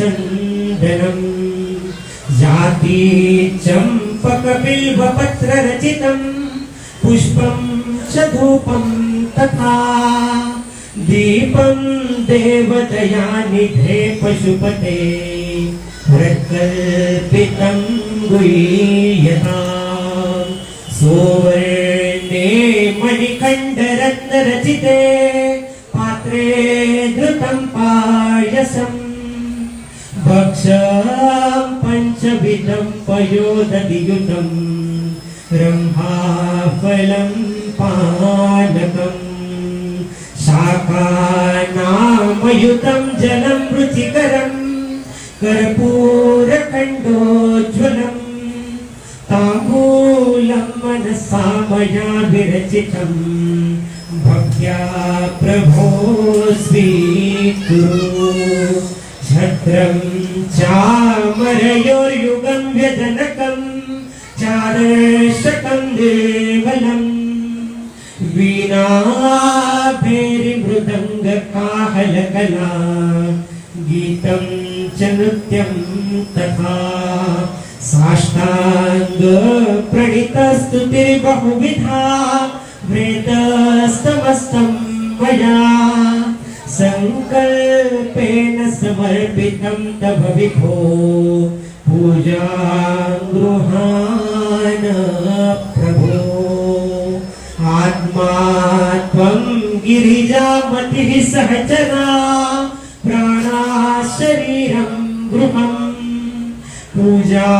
चन्दनम् जाति चम्पकबिल्वपत्ररचितम् पुष्पं च धूपं तथा दीपं देवदयानिधे पशुपते प्रकल्पितं गुह्यताम् सुवर्णे मणिकण्डरत्नरचिते पात्रे धृतं पायसम् भक्षं पञ्चविधं पयोदधियुतम् रम्भाफलं पानकम् शाकानामयुतं जलं रुचिकरम् कर्पूरखण्डोज्ज्वलम् ताम्बूलं मनसा मया विरचितम् भक्त्या प्रभो स्वीकुरु छत्रं चामरयोर्युगं व्यजनकम् चारशकं देवलम् वीणा भेरिमृदङ्गकाहलकला गीतं च नृत्यं तथा साष्टाङ्ग प्रणितस्तुतिर्बहुविधा वेदस्तमस्तं मया संकल्पेन समर्पितं तव विभो पूजां गृहाण प्रभो आत्मा त्वं गिरिजामतिः सहचरा प्राणा शरीरं गृहम् पूजा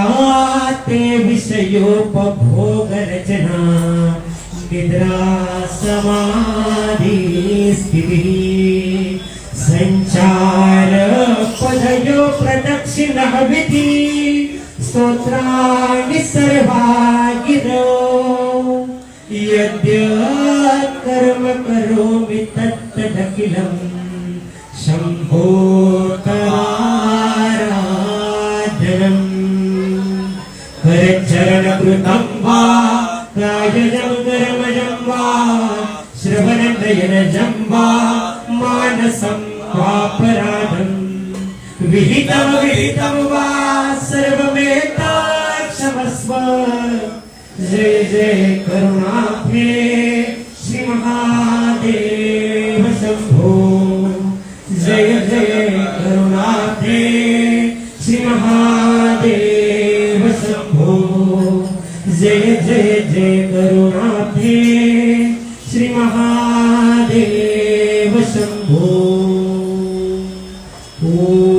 ते विषयोपभोगरचना निद्रा समाधि स्थितिः संचार पदयो प्रदक्षिणः विधि स्तोत्राणि सर्वा गिरो यद्य कर्म करोमि तत्तदखिलं शम्भो कराराधनम् करचरणकृतं वा कायजं कर्मजं वा श्रवणनयनजं वा मानसं वापराधम् विहितं वा सर्वमेतत्क्षमस्व जय जय करुणाब्धे श्री महादेव शंभो जय जय करुणाब्धे श्री महादेव शंभो जय जय